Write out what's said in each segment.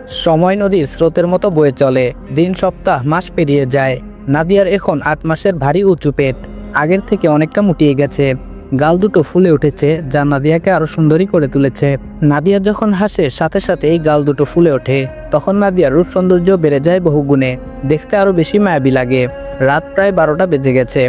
সময় নদীর স্রোতের মতো বয়ে চলে। দিন, সপ্তাহ, মাস পেরিয়ে যায়। নাদিয়ার এখন 8 মাসের ভারী উঁচু পেট আগের থেকে অনেকটা মুটিয়ে গেছে। গাল দুটো ফুলে উঠেছে, যা নাদিয়াকে আরো সুন্দরী করে তুলেছে। নাদিয়া যখন হাসে, সাথে সাথে এই গাল দুটো ফুলে ওঠে। তখন নাদিয়ার রূপ সৌন্দর্য বেড়ে যায় বহুগুণে, দেখতে আরো বেশি মায়াবী লাগে। রাত প্রায় 12টা বেজে গেছে।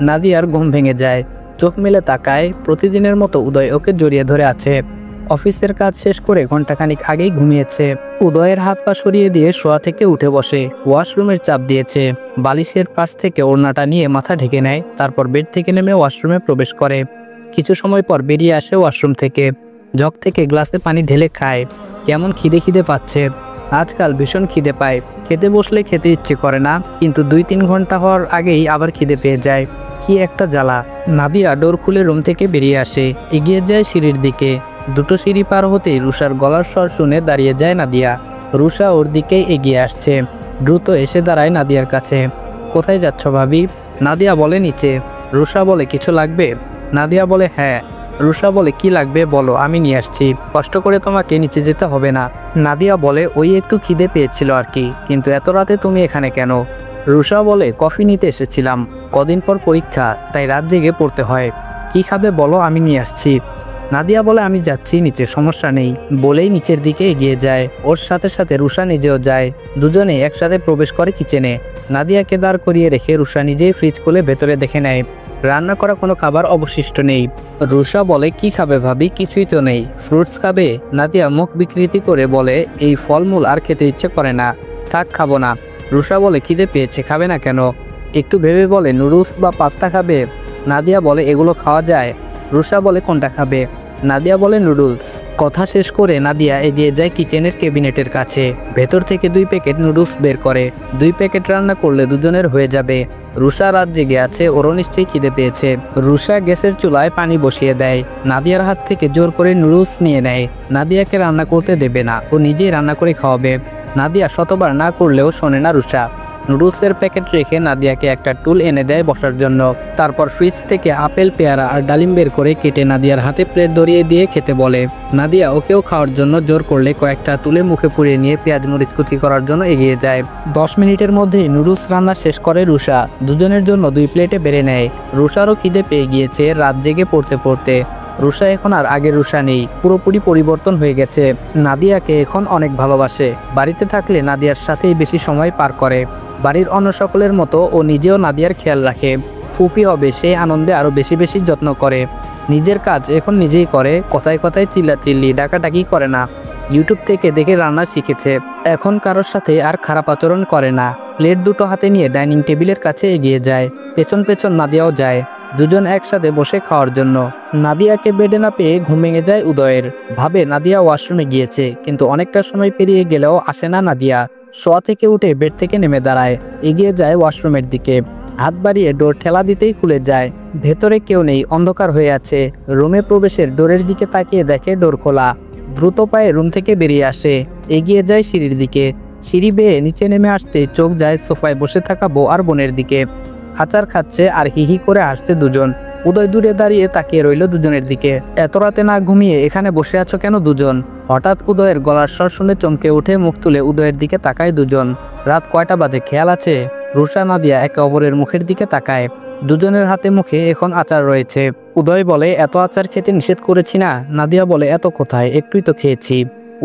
নাদিয়ার ঘুম ভেঙে যায়, চোখ মেলে তাকায়। প্রতিদিনের মতো উদয় ওকে জড়িয়ে ধরে আছে। অফিসের কাজ শেষ করে ঘন্টাখানিক আগেই ঘুমিয়েছে। উদয়ের হাত পা সরিয়ে দিয়ে শোয়া থেকে উঠে বসে। ওয়াশরুমের চাপ দিয়েছে। বালিশের পাশ থেকে ওড়নাটা নিয়ে মাথা ঢেকে নেয়, তারপর বেড থেকে নেমে ওয়াশরুমে প্রবেশ করে। কিছু সময় পর বেরিয়ে আসে ওয়াশরুম থেকে। জগ থেকে গ্লাসে পানি ঢেলে খায়। কেমন খিদে খিদে পাচ্ছে। আজকাল ভীষণ খিদে পায়। খেতে বসলে খেতে ইচ্ছে করে না, কিন্তু 2-3 ঘন্টা হওয়ার আগেই আবার খিদে পেয়ে যায়। কি একটা জ্বালা। নাদিয়া ডোর খুলে রুম থেকে বেরিয়ে আসে, এগিয়ে যায় সিঁড়ির দিকে। দুটো সিঁড়ি পার হতেই রুষার গলার স্বর শুনে দাঁড়িয়ে যায় নাদিয়া। রুষা ওর দিকেই এগিয়ে আসছে। দ্রুত এসে দাঁড়ায় নাদিয়ার কাছে। কোথায় যাচ্ছ ভাবি? নাদিয়া বলে নিচে। রুষা বলে কিছু লাগবে? নাদিয়া বলে হ্যাঁ। রুষা বলে কি লাগবে বলো, আমি নিয়ে আসছি। কষ্ট করে তোমাকে নিচে যেতে হবে না। নাদিয়া বলে ওই একটু খিদে পেয়েছিল আর কি, কিন্তু এত রাতে তুমি এখানে কেন? রুষা বলে কফি নিতে এসেছিলাম, কদিন পর পরীক্ষা, তাই রাত জেগে পড়তে হয়। কি খাবে বলো, আমি নিয়ে আসছি। নাদিয়া বলে আমি যাচ্ছি নিচে, সমস্যা নেই, বলেই নিচের দিকে এগিয়ে যায়। ওর সাথে সাথে রুষা নিজেও যায়। দুজনে একসাথে প্রবেশ করে কিচেনে। নাদিয়াকে দাঁড় করিয়ে রেখে রুষা নিজেই ফ্রিজ খুলে ভেতরে দেখে নেয় রান্না করা কোনো খাবার অবশিষ্ট নেই। রুষা বলে কি খাবে ভাবি? কিছুই তো নেই। ফ্রুটস খাবে? নাদিয়া মুখ বিকৃতি করে বলে এই ফলমূল আর খেতে ইচ্ছে করে না, থাক খাবো না। রুষা বলে খিদে পেয়েছে, খাবে না কেন? একটু ভেবে বলে নুডলস বা পাস্তা খাবে? নাদিয়া বলে এগুলো খাওয়া যায়। রুষা বলে কোনটা খাবে? নাদিয়া বলে নুডলস। কথা শেষ করে নাদিয়া এগিয়ে যায় কিচেনের ক্যাবিনেটের কাছে। ভেতর থেকে 2 প্যাকেট নুডলস বের করে। 2 প্যাকেট রান্না করলে দুজনের হয়ে যাবে। রুষা রাত জেগে আছে, ওরও নিশ্চয়ই খিদে পেয়েছে। রুষা গ্যাসের চুলায় পানি বসিয়ে দেয়। নাদিয়ার হাত থেকে জোর করে নুডলস নিয়ে নেয়। নাদিয়াকে রান্না করতে দেবে না, ও নিজেই রান্না করে খাওয়াবে। নাদিয়া শতবার না করলেও শোনে না রুষা। নুডলসের প্যাকেট রেখে নাদিয়াকে একটা টুল এনে দেয় বসার জন্য। তারপর ফ্রিজ থেকে আপেল, পেয়ারা আর ডালিম বের করে কেটে নাদিয়ার হাতে প্লেট ধরিয়ে দিয়ে খেতে বলে। নাদিয়া ওকেও খাওয়ার জন্য জোর করলে কয়েকটা তুলে মুখে পুড়িয়ে নিয়ে পেঁয়াজ মরিচ কুচি করার জন্য এগিয়ে যায়। 10 মিনিটের মধ্যেই নুডলস রান্না শেষ করে রুষা। দুজনের জন্য 2 প্লেটে বেড়ে নেয়। রুষারও খিদে পেয়ে গিয়েছে রাত জেগে পড়তে পড়তে। রুষা এখন আর আগের রুষা নেই, পুরোপুরি পরিবর্তন হয়ে গেছে। নাদিয়াকে এখন অনেক ভালোবাসে। বাড়িতে থাকলে নাদিয়ার সাথেই বেশি সময় পার করে। বাড়ির অন্য সকলের মতো ও নিজেও নাদিয়ার খেয়াল রাখে। ফুপি হবে সেই আনন্দে আরও বেশি বেশি যত্ন করে। নিজের কাজ এখন নিজেই করে, কথায় কথায় চিল্লাচিল্লি ডাকাডাকি করে না। ইউটিউব থেকে দেখে রান্না শিখেছে। এখন কারোর সাথে আর খারাপ আচরণ করে না। প্লেট দুটো হাতে নিয়ে ডাইনিং টেবিলের কাছে এগিয়ে যায়। পেছন পেছন নাদিয়াও যায়। দুজন একসাথে বসে খাওয়ার জন্য। নাদিয়াকে বেডে না পেয়ে ঘুম ভেঙে যায় উদয়ের। ভাবে নাদিয়া ওয়াশরুমে গিয়েছে, কিন্তু অনেকটা সময় পেরিয়ে গেলেও আসে না নাদিয়া। শোয়া থেকে উঠে বেড থেকে নেমে দাঁড়ায়, এগিয়ে যায় ওয়াশরুমের দিকে। হাত বাড়িয়ে ডোর ঠেলা দিতেই খুলে যায়। ভেতরে কেউ নেই, অন্ধকার হয়ে আছে। রুমে প্রবেশের ডোরের দিকে তাকিয়ে দেখে ডোর খোলা। দ্রুত পায়ে রুম থেকে বেরিয়ে আসে, এগিয়ে যায় সিঁড়ির দিকে। সিঁড়ি বেয়ে নিচে নেমে আসতে চোখ যায় সোফায় বসে থাকা বউ আর বোনের দিকে। আচার খাচ্ছে আর হিহি করে আসছে দুজন। উদয় দূরে দাঁড়িয়ে তাকিয়ে রইল দুজনের দিকে। এত রাতে না ঘুমিয়ে এখানে বসে আছো কেন দুজন? হঠাৎ উদয়ের গলার স্বর শুনে চমকে উঠে মুখ তুলে উদয়ের দিকে তাকায় দুজন। রাত কয়টা বাজে খেয়াল আছে? রুষা নাদিয়া একে অপরের মুখের দিকে তাকায়। দুজনের হাতে মুখে এখন আচার রয়েছে। উদয় বলে এত আচার খেতে নিষেধ করেছি না? নাদিয়া বলে এত কোথায়, একটুই তো খেয়েছি।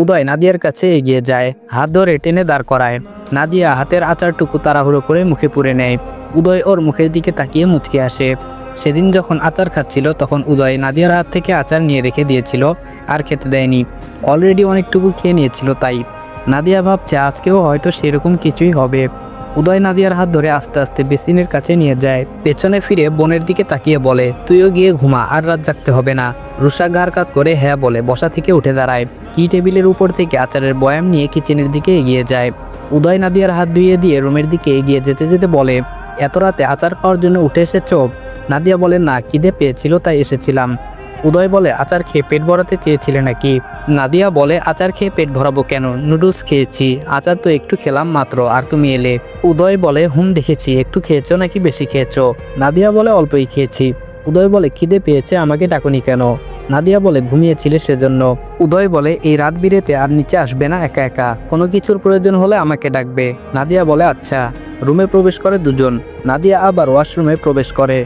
উদয় নাদিয়ার কাছে এগিয়ে যায়, হাত ধরে টেনে দাঁড় করায়। নাদিয়া হাতের আচারটুকু তাড়াহুড়ো করে মুখে পুরে নেয়। উদয় ওর মুখের দিকে তাকিয়ে মুচকে আসে। সেদিন যখন আচার খাচ্ছিল তখন উদয় নাদিয়ার হাত থেকে আচার নিয়ে রেখে দিয়েছিল, আর খেতে দেয়নি। অলরেডি অনেকটুকু খেয়ে নিয়েছিল তাই। নাদিয়া ভাবছে আজকেও হয়তো সেরকম কিছুই হবে। উদয় নাদিয়ার হাত ধরে আস্তে আস্তে বেসিনের কাছে নিয়ে যায়। পেছনে ফিরে বোনের দিকে তাকিয়ে বলে তুইও গিয়ে ঘুমা, আর রাত জাগতে হবে না। রুষা ঘাড় কাত করে হ্যাঁ বলে বসা থেকে উঠে দাঁড়ায়। টি টেবিলের উপর থেকে আচারের বয়াম নিয়ে কিচেনের দিকে এগিয়ে যায়। উদয় নাদিয়ার হাত ধুইয়ে দিয়ে রুমের দিকে এগিয়ে যেতে যেতে বলে এত রাতে আচার খাওয়ার জন্য উঠে এসেছো? নাদিয়া বলে না, খিদে পেয়েছিল তাই এসেছিলাম। উদয় বলে আচার খেয়ে পেট ভরাতে চেয়েছিলে নাকি? নাদিয়া বলে আচার খেয়ে পেট ভরাবো কেন, নুডলস খেয়েছি, আচার তো একটু খেলাম মাত্র, আর তুমি এলে। উদয় বলে দেখেছি, একটু খেয়েছো নাকি বেশি খেয়েছো? নাদিয়া বলে অল্পই খেয়েছি। উদয় বলে খিদে পেয়েছে, আমাকে ডাকুনি কেন? নাদিয়া বলে ঘুমিয়েছিলে সেজন্য। উদয় বলে এই রাত বিরেতে আর নিচে আসবে না একা একা, কোনো কিছুর প্রয়োজন হলে আমাকে ডাকবে। নাদিয়া বলে আচ্ছা। রুমে প্রবেশ করে দুজন। নাদিয়া আবার ওয়াশরুমে প্রবেশ করে।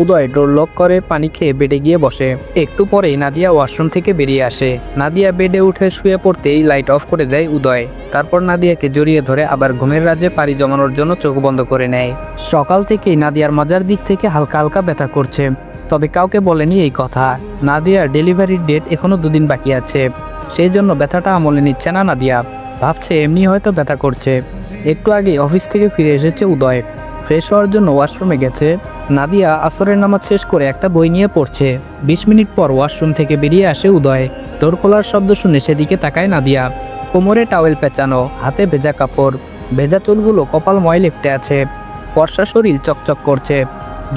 উদয় ডোর লক করে পানি খেয়ে বেডে গিয়ে বসে। একটু পরেই নাদিয়া ওয়াশরুম থেকে বেরিয়ে আসে। নাদিয়া বেডে উঠে শুয়ে পড়তেই লাইট অফ করে দেয় উদয়। তারপর নাদিয়াকে জড়িয়ে ধরে আবার ঘুমের রাজ্যে পাড়ি জমানোর জন্য চোখ বন্ধ করে নেয়। সকাল থেকেই নাদিয়ার মাজার দিক থেকে হালকা হালকা ব্যথা করছে, তবে কাউকে বলেনি এই কথা। নাদিয়ার ডেলিভারির ডেট এখনো 2 দিন বাকি আছে, সেই জন্য ব্যথাটা আমলে নিচ্ছে না নাদিয়া। ভাবছে এমনি হয়তো ব্যথা করছে। একটু আগে অফিস থেকে ফিরে এসেছে উদয়, ফ্রেশ হওয়ার জন্য ওয়াশরুমে গেছে। নাদিয়া আসরের নামাজ শেষ করে একটা বই নিয়ে পড়ছে। 20 মিনিট পর ওয়াশরুম থেকে বেরিয়ে আসে উদয়। ডোর খোলার শব্দ শুনে সেদিকে তাকায় নাদিয়া। কোমরে টাওয়েল পেঁচানো, হাতে ভেজা কাপড়, ভেজা চুলগুলো কপালময় লেপটে আছে, ফর্সা শরীর চকচক করছে।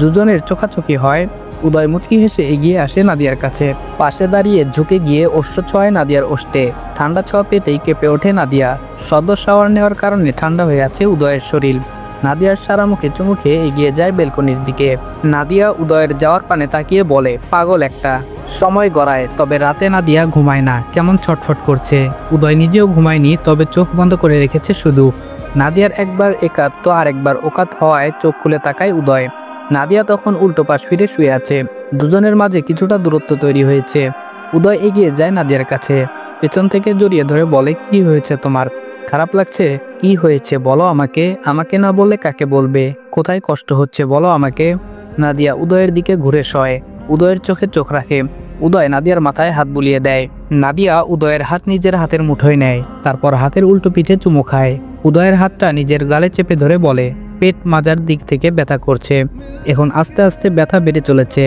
দুজনের চোখাচোখি হয়। উদয় মুচকি হেসে এগিয়ে আসে নাদিয়ার কাছে, পাশে দাঁড়িয়ে ঝুঁকে গিয়ে ওষ্ঠ ছোঁয়ায় নাদিয়ার ওষ্ঠে। ঠান্ডা ছোঁয়া পেতেই কেঁপে ওঠে নাদিয়া। সদ্য শাওয়ার নেওয়ার কারণে ঠান্ডা হয়ে আছে উদয়ের শরীর। নাদিয়ার সারা মুখে চুমু খেয়ে এগিয়ে যায় বেলকনির দিকে। নাদিয়া উদয়ের যাওয়ার পানে তাকিয়ে বলে, পাগল একটা। সময় গড়ায়, তবে রাতে নাদিয়া ঘুমায় না, কেমন ছটফট করছে। উদয় নিজেও ঘুমায়নি, তবে চোখ বন্ধ করে রেখেছে শুধু। নাদিয়ার একবার একাত তো আরেকবার ওকাত হওয়ায় চোখ খুলে তাকায় উদয়। নাদিয়া তখন উল্টো পাশ ফিরে শুয়ে আছে। দুজনের মাঝে কিছুটা দূরত্ব তৈরি হয়েছে। উদয় এগিয়ে যায় নাদিয়ার কাছে, পেছন থেকে জড়িয়ে ধরে বলে, কি হয়েছে তোমার? খারাপ লাগছে? কি হয়েছে বলো আমাকে, আমাকে না বললে কাকে বলবে? কোথায় কষ্ট হচ্ছে বলো আমাকে। নাদিয়া উদয়ের দিকে ঘুরে শয়, উদয়ের চোখে চোখ রাখে। উদয় নাদিয়ার মাথায় হাত বুলিয়ে দেয়। নাদিয়া উদয়ের হাত নিজের হাতের মুঠোয় নেয়, তারপর হাতের উল্টো পিঠে চুমু খায়। উদয়ের হাতটা নিজের গালে চেপে ধরে বলে, পেট মাজার দিক থেকে ব্যথা করছে, এখন আস্তে আস্তে ব্যথা বেড়ে চলেছে,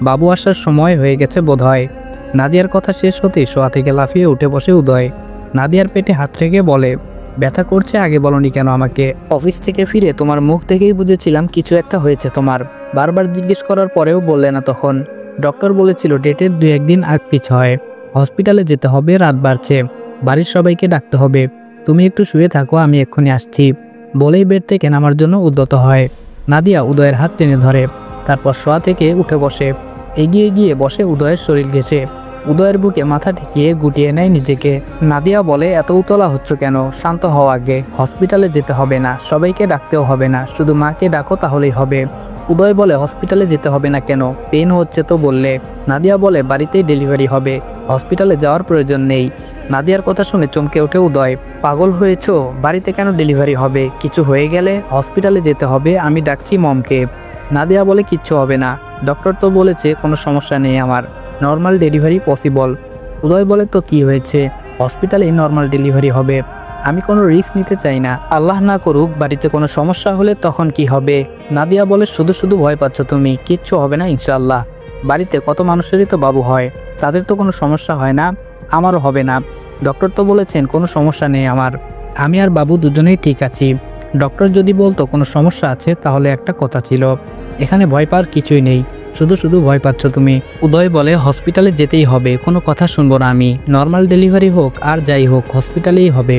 বাবু আসার সময় হয়ে গেছে বোধহয়। নাদিয়ার কথা শেষ হতেই শোয়া থেকে লাফিয়ে উঠে বসে উদয়। নাদিয়ার পেটে হাত রেখে বলে, ব্যথা করছে আগে বলনি কেন আমাকে? অফিস থেকে ফিরে তোমার মুখ দেখেই বুঝেছিলাম কিছু একটা হয়েছে তোমার। বারবার জিজ্ঞেস করার পরেও বললে না তখন। ডক্টর বলেছিল ডেটের 2-1 দিন আগ পিছ হয়, হসপিটালে যেতে হবে, রাত বাড়ছে, বাড়ির সবাইকে ডাকতে হবে, তুমি একটু শুয়ে থাকো, আমি এক্ষুনি আসছি। বলেই বেড থেকে নামার জন্য উদ্যত হয়। নাদিয়া উদয়ের হাত টেনে ধরে, তারপর শোয়া থেকে উঠে বসে। এগিয়ে গিয়ে বসে উদয়ের শরীর ঘেঁষে। উদয়ের বুকে মাথা ঠেকিয়ে গুটিয়ে নেয় নিজেকে। নাদিয়া বলে, এত উতলা হচ্ছ কেন? শান্ত হও আগে। হসপিটালে যেতে হবে না, সবাইকে ডাকতেও হবে না, শুধু মাকে ডাকো তাহলেই হবে। উদয় বলে, হসপিটালে যেতে হবে না কেন? পেন হচ্ছে তো বললে। নাদিয়া বলে, বাড়িতেই ডেলিভারি হবে, হসপিটালে যাওয়ার প্রয়োজন নেই। নাদিয়ার কথা শুনে চমকে ওঠে উদয়। পাগল হয়েছো? বাড়িতে কেন ডেলিভারি হবে? কিছু হয়ে গেলে হসপিটালে যেতে হবে, আমি ডাকছি মমকে। নাদিয়া বলে, কিচ্ছু হবে না, ডক্টর তো বলেছে কোনো সমস্যা নেই আমার, নর্মাল ডেলিভারি পসিবল। উদয় বলে, তো কি হয়েছে? হসপিটালেই নর্মাল ডেলিভারি হবে, আমি কোনো রিস্ক নিতে চাই না, আল্লাহ না করুক বাড়িতে কোনো সমস্যা হলে তখন কি হবে? নাদিয়া বলে, শুধু শুধু ভয় পাচ্ছ তুমি, কিচ্ছু হবে না ইনশাআল্লাহ। বাড়িতে কত মানুষেরই তো বাবু হয়, তাদের তো কোনো সমস্যা হয় না, আমারও হবে না। ডক্টর তো বলেছেন কোনো সমস্যা নেই আমার, আমি আর বাবু দুজনেই ঠিক আছি। ডক্টর যদি বলতো কোনো সমস্যা আছে তাহলে একটা কথা ছিল, এখানে ভয় পাওয়ার কিছুই নেই, শুধু শুধু ভয় পাচ্ছ তুমি। উদয় বলে, হসপিটালে যেতেই হবে, কোনো কথা শুনবো না আমি, নর্মাল ডেলিভারি হোক আর যাই হোক হসপিটালেই হবে।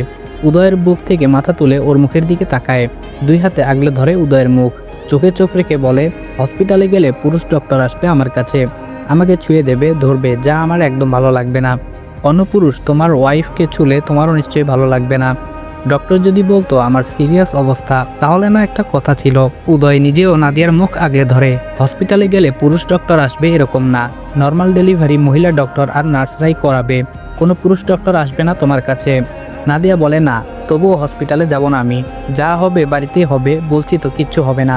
উদয়ের বুক থেকে মাথা তুলে ওর মুখের দিকে তাকায়, 2 হাতে আগলে ধরে উদয়ের মুখ, চোখে চোখ রেখে বলে, হসপিটালে গেলে পুরুষ ডক্টর আসবে আমার কাছে, আমাকে ছুঁয়ে দেবে, ধরবে, যা আমার একদম ভালো লাগবে না। অন্য পুরুষ তোমার ওয়াইফকে ছুলে তোমারও নিশ্চয়ই ভালো লাগবে না। ডক্টর যদি বলতো আমার সিরিয়াস অবস্থা, তাহলে না একটা কথা ছিল। উদয় নিজেও নাদিয়ার মুখ আগলে ধরে, হসপিটালে গেলে পুরুষ ডক্টর আসবে এরকম না, নর্মাল ডেলিভারি মহিলা ডক্টর আর নার্সরাই করাবে, কোনো পুরুষ ডক্টর আসবে না তোমার কাছে। নাদিয়া বলে, না, তবুও হসপিটালে যাব না আমি, যা হবে বাড়িতেই হবে, বলছি তো কিচ্ছু হবে না।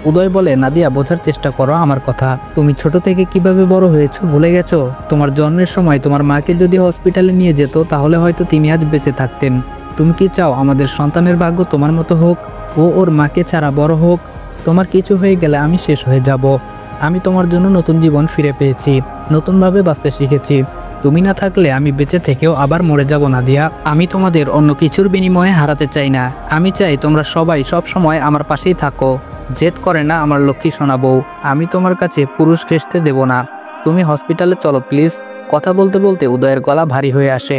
উদয় বলে, নাদিয়া বোঝার চেষ্টা করো আমার কথা, তুমি ছোট থেকে কিভাবে বড় হয়েছো ভুলে গেছো? তোমার জন্মের সময় তোমার মাকে যদি হসপিটালে নিয়ে যেত তাহলে হয়তো তিনি আজ বেঁচে থাকতেন। তুমি কি চাও আমাদের সন্তানের ভাগ্য তোমার মতো হোক, ও ওর মাকে ছাড়া বড় হোক? তোমার কিছু হয়ে গেলে আমি শেষ হয়ে যাব। আমি তোমার জন্য নতুন জীবন ফিরে পেয়েছি, নতুনভাবে বাঁচতে শিখেছি, তুমি না থাকলে আমি বেঁচে থেকেও আবার মরে যাব নাদিয়া। আমি তোমাদের অন্য কিছুর বিনিময়ে হারাতে চাই না, আমি চাই তোমরা সবাই সব সময় আমার পাশেই থাকো। জেদ করে না আমার লক্ষ্মী শোনা বউ, আমি তোমার কাছে পুরুষ ঘেঁষতে দেব না, তুমি হসপিটালে চলো প্লিজ। কথা বলতে বলতে উদয়ের গলা ভারী হয়ে আসে,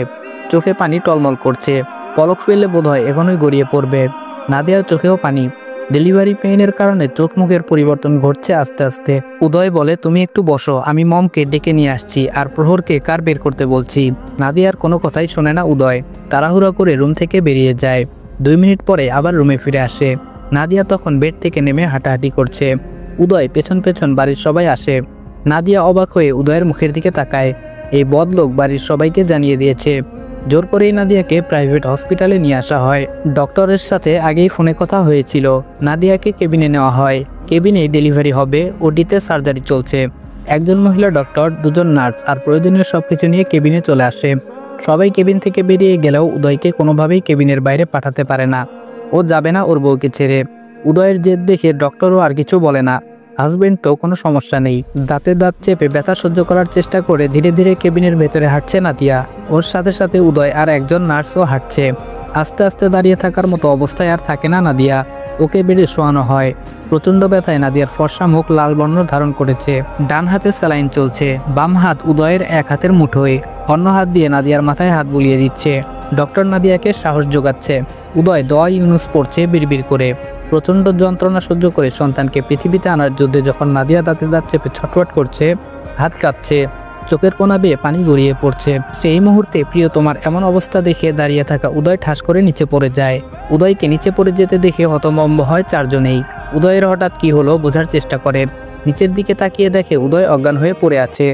চোখে পানি টলমল করছে, পলক ফেললে বোধহয় এখনই গড়িয়ে পড়বে। নাদিয়ার চোখেও পানি, ডেলিভারি পেইনের কারণে চোখ মুখের পরিবর্তন ঘটছে আস্তে আস্তে। উদয় বলে, তুমি একটু বসো, আমি মমকে ডেকে নিয়ে আসছি আর প্রহরকে কার বের করতে বলছি। নাদিয়ার কোনো কথাই শোনে না উদয়, তাড়াহুড়া করে রুম থেকে বেরিয়ে যায়। 2 মিনিট পরে আবার রুমে ফিরে আসে। নাদিয়া তখন বেড থেকে নেমে হাঁটাহাঁটি করছে। উদয় পেছন পেছন বাড়ির সবাই আসে। নাদিয়া অবাক হয়ে উদয়ের মুখের দিকে তাকায়। এই বদলোক বাড়ির সবাইকে জানিয়ে দিয়েছে। জোর করেই নাদিয়াকে প্রাইভেট হসপিটালে নিয়ে আসা হয়। ডক্টরের সাথে আগেই ফোনে কথা হয়েছিল। নাদিয়াকে কেবিনে নেওয়া হয়। কেবিনে ডেলিভারি হবে, ওটিতে সার্জারি চলছে। একজন মহিলা ডক্টর, 2জন নার্স আর প্রয়োজনীয় সবকিছু নিয়ে কেবিনে চলে আসে। সবাই কেবিন থেকে বেরিয়ে গেলেও উদয়কে কোনোভাবেই কেবিনের বাইরে পাঠাতে পারে না। ও যাবে না ওর বউকে ছেড়ে। উদয়ের জেদ দেখে ডক্টরও আর কিছু বলে না। হাজবেন্ড তো কোনো সমস্যা নেই। দাঁতে দাঁত চেপে ব্যথা সহ্য করার চেষ্টা করে ধীরে ধীরে কেবিনের ভেতরে হাঁটছে নাদিয়া। ওর সাথে সাথে উদয় আর একজন নার্সও হাঁটছে। আস্তে আস্তে দাঁড়িয়ে থাকার মতো অবস্থায় আর থাকে না নাদিয়া। ওকে বেডে শোয়ানো হয়। প্রচণ্ড ব্যথায় নাদিয়ার ফর্সা মুখ লাল বর্ণ ধারণ করেছে। ডান হাতে স্যালাইন চলছে। বাম হাত উদয়ের এক হাতের মুঠোয়, অন্য হাত দিয়ে নাদিয়ার মাথায় হাত বুলিয়ে দিচ্ছে। ডক্টর নাদিয়াকে সাহস যোগাচ্ছে। উদয় দোয়া ইউনুস পড়ছে বিড়বিড় করে। প্রচণ্ড যন্ত্রণা সহ্য করে সন্তানকে পৃথিবীতে আনার যুদ্ধে যখন নাদিয়া দাঁতে দাঁত চেপে ছটফট করছে, হাত কাঁপছে, চোখের কোনা বেয়ে পানি গড়িয়ে পড়ছে, সেই মুহূর্তে প্রিয়তমার এমন অবস্থা দেখে দাঁড়িয়ে থাকা উদয় ঠাস করে নিচে পড়ে যায়। উদয়কে নিচে পড়ে যেতে দেখে হতভম্ব হয় 4 জনেই। উদয়ের হঠাৎ কি হলো বোঝার চেষ্টা করে। নিচের দিকে তাকিয়ে দেখে উদয় অজ্ঞান হয়ে পড়ে আছে।